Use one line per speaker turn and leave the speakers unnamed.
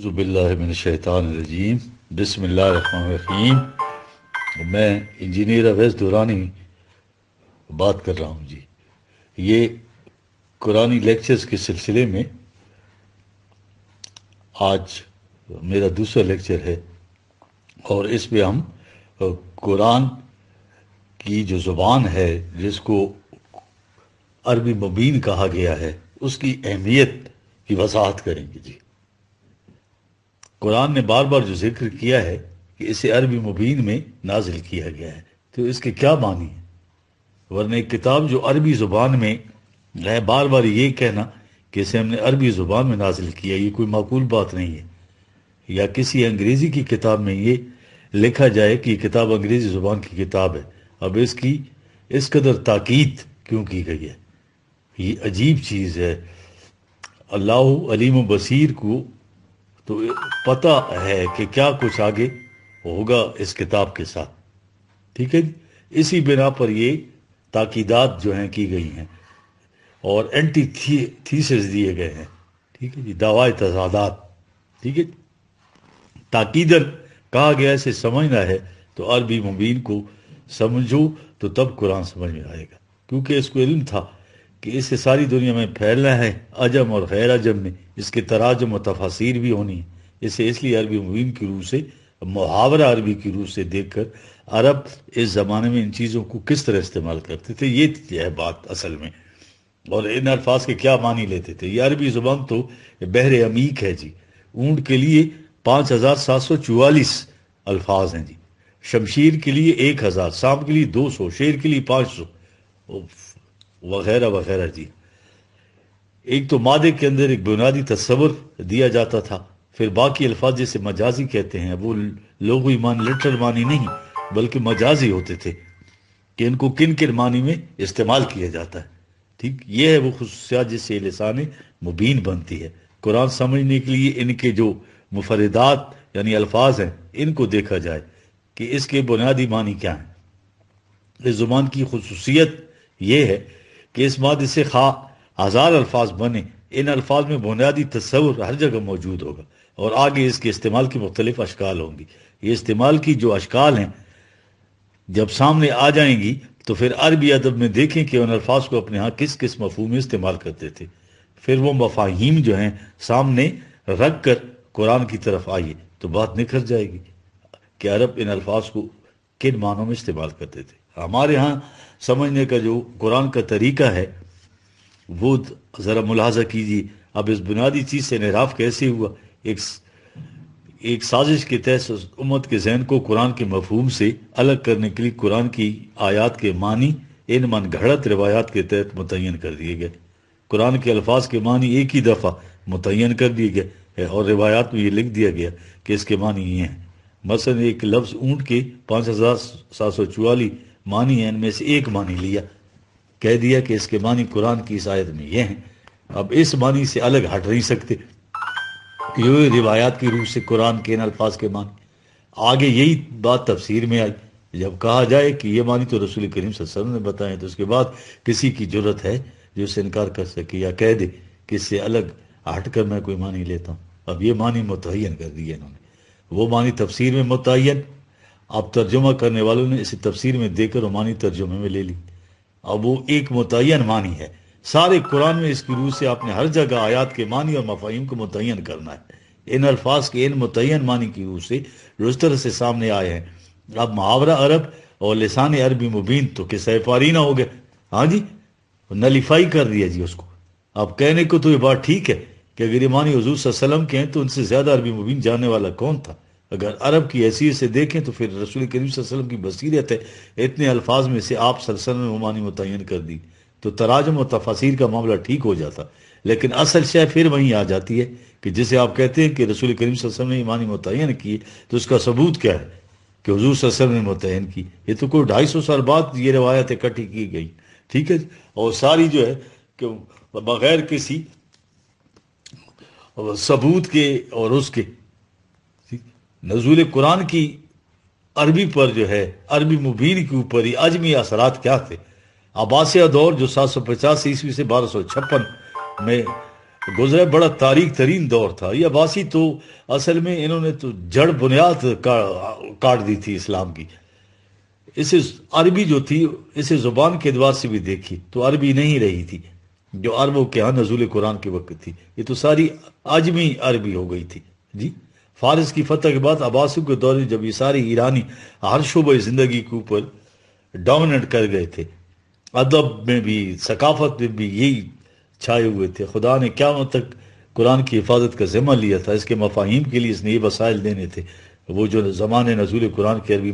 اعوذ باللہ من الشیطان الرجیم بسم اللہ الرحمن الرحیم۔ میں انجینئر اویس دورانی بات کر رہا ہوں جی۔ یہ قرآنی لیکچرز کے سلسلے میں آج میرا دوسرا لیکچر ہے، اور اس پہ ہم قرآن کی جو زبان ہے جس کو عربی مبین کہا گیا ہے اس کی اہمیت کی وضاحت کریں گے جی۔ قرآن نے بار بار جو ذکر کیا ہے کہ اسے عربی مبین میں نازل کیا گیا ہے، تو اس کے کیا معنی ہے؟ ورنہ ایک کتاب جو عربی زبان میں ہے، بار بار یہ کہنا کہ اسے ہم نے عربی زبان میں نازل کیا، یہ کوئی معقول بات نہیں ہے۔ یا کسی انگریزی کی کتاب میں یہ لکھا جائے کہ یہ کتاب انگریزی زبان کی کتاب ہے، اب اس کی اس قدر تاکید کیوں کی گئی ہے؟ یہ عجیب چیز ہے۔ اللہ علیم و بصیر کو تو پتہ ہے کہ کیا کچھ آگے ہوگا اس کتاب کے ساتھ، ٹھیک ہے جی۔ اسی بنا پر یہ تاکیدات جو ہیں کی گئی ہیں اور اینٹی تھیسس دیے گئے ہیں، ٹھیک ہے جی، دعوی تضادات، ٹھیک ہے۔ تاکیداً کہا گیا اسے سمجھنا ہے تو عربی مبین کو سمجھو تو تب قرآن سمجھ میں آئے گا، کیونکہ اس کو علم تھا کہ اسے ساری دنیا میں پھیلنا ہے، عجم اور غیر عجم میں اس کے تراجم و تفاسیر بھی ہونی ہے۔ اسے اس لیے عربی مبین کی روح سے، محاورہ عربی کی روح سے دیکھ کر عرب اس زمانے میں ان چیزوں کو کس طرح استعمال کرتے تھے، یہ ہے بات اصل میں، اور ان الفاظ کے کیا معنی لیتے تھے۔ یہ عربی زبان تو بحر عمیق ہے جی۔ اونٹ کے لیے 5744 الفاظ ہیں جی، شمشیر کے لیے 1000، سانپ کے لیے 200، شیر کے لیے 500 وغیرہ وغیرہ جی۔ ایک تو مادے کے اندر ایک بنیادی تصور دیا جاتا تھا، پھر باقی الفاظ جیسے مجازی کہتے ہیں، وہ لغوی معنی، لٹرل معنی نہیں بلکہ مجازی ہوتے تھے کہ ان کو کن کن معنی میں استعمال کیا جاتا ہے، ٹھیک۔ یہ ہے وہ خصوصیات جس سے لسان مبین بنتی ہے۔ قرآن سمجھنے کے لیے ان کے جو مفردات یعنی الفاظ ہیں ان کو دیکھا جائے کہ اس کے بنیادی معنی کیا ہیں۔ اس زبان کی خصوصیت یہ ہے کہ اس مادے سے خواہ 1000 الفاظ بنے، ان الفاظ میں بنیادی تصور ہر جگہ موجود ہوگا، اور آگے اس کے استعمال کی مختلف اشکال ہوں گی۔ یہ استعمال کی جو اشکال ہیں جب سامنے آ جائیں گی تو پھر عربی ادب میں دیکھیں کہ ان الفاظ کو اپنے ہاں کس کس مفہوم میں استعمال کرتے تھے، پھر وہ مفاہیم جو ہیں سامنے رکھ کر قرآن کی طرف آئیے تو بات نکھر جائے گی کہ عرب ان الفاظ کو کن معنوں میں استعمال کرتے تھے۔ ہمارے ہاں سمجھنے کا جو قرآن کا طریقہ ہے وہ ذرا ملاحظہ کیجیے۔ اب اس بنیادی چیز سے انحراف کیسے ہوا؟ ایک سازش کے تحت امت کے ذہن کو قرآن کے مفہوم سے الگ کرنے کے لیے قرآن کی آیات کے معنی ان من گھڑت روایات کے تحت متعین کر دیے گئے۔ قرآن کے الفاظ کے معنی ایک ہی دفعہ متعین کر دیے گئے اور روایات میں یہ لکھ دیا گیا کہ اس کے معنی یہ ہیں۔ مثلا ایک لفظ اونٹ کے 5744 معنی ہیں، ان میں سے ایک معنی لیا، کہہ دیا کہ اس کے معنی قرآن کی اس آیت میں یہ ہیں۔ اب اس معنی سے الگ ہٹ نہیں سکتے، یہ روایات کی روح سے قرآن کے ان الفاظ کے معنی۔ آگے یہی بات تفسیر میں آئی، جب کہا جائے کہ یہ معنی تو رسول کریم صلی اللہ علیہ وسلم نے بتائے، تو اس کے بعد کسی کی جرت ہے جو اسے انکار کر سکے یا کہہ دے کہ اس سے الگ ہٹ کر میں کوئی معنی لیتا ہوں؟ اب یہ معنی متعین کر دیے انہوں نے، وہ معنی تفسیر میں متعین، اب ترجمہ کرنے والوں نے اسے تفسیر میں دے کر وہ معنی ترجمے میں لے لی۔ اب وہ ایک متعین معنی ہے، سارے قرآن میں اس کی روح سے آپ نے ہر جگہ آیات کے معنی اور مفاہیم کو متعین کرنا ہے، ان الفاظ کے ان متعین معنی کی روح سے جو اس طرح سے سامنے آئے ہیں۔ اب محاورہ عرب اور لسان عربی مبین تو کہ سیفارینہ ہو گئے، ہاں جی، نلیفائی کر دیا جی اس کو۔ اب کہنے کو تو یہ بات ٹھیک ہے کہ اگر یہ معنی حضور صلی اللہ علیہ وسلم کے ہیں تو ان سے زیادہ عربی مبین جاننے والا کون تھا؟ اگر عرب کی حیثیت سے دیکھیں تو پھر رسول کریم صلی اللہ علیہ وسلم کی بصیرت ہے، اتنے الفاظ میں سے آپ صلی اللہ علیہ وسلم نے وہ معنی متعین کر دی تو تراجم و تفاسیر کا معاملہ ٹھیک ہو جاتا۔ لیکن اصل شے پھر وہیں آ جاتی ہے کہ جسے آپ کہتے ہیں کہ رسول کریم صلی اللہ علیہ وسلم نے یہ معنی متعین کیے، تو اس کا ثبوت کیا ہے کہ حضور صلی اللہ علیہ وسلم نے متعین کی؟ یہ تو کوئی 250 سال بعد یہ روایت اکٹھی کی گئی، ٹھیک ہے جی، اور ساری جو ہے کہ بغیر کسی ثبوت کے اور اس کے نزول قرآن کی عربی پر جو ہے عربی مبین کے اوپر ہی عجمی اثرات کیا تھے۔ عباسیہ دور جو 750 عیسوی سے 1256 میں گزرا بڑا تاریک ترین دور تھا. یہ عباسی تو اصل میں انہوں نے تو جڑ بنیاد کاٹ دی تھی اسلام کی. اسے عربی جو تھی اسے زبان کے اعتبار سے بھی دیکھی تو عربی نہیں رہی تھی جو عربوں کے ہاں نزول قرآن کے وقت تھی. یہ تو ساری عجمی عربی ہو گئی تھی. جی فارس کی فتح کے بعد عباسیوں کے دور میں جب یہ ساری ایرانی ہر شعبہ زندگی کے اوپر ڈومینیٹ کر گئے تھے، ادب میں بھی ثقافت میں بھی یہی چھائے ہوئے تھے. خدا نے قیامت تک قرآن کی حفاظت کا ذمہ لیا تھا. اس کے مفاہیم کے لیے اس نے یہ وسائل دینے تھے، وہ جو زمانے نزول قرآن کے عربی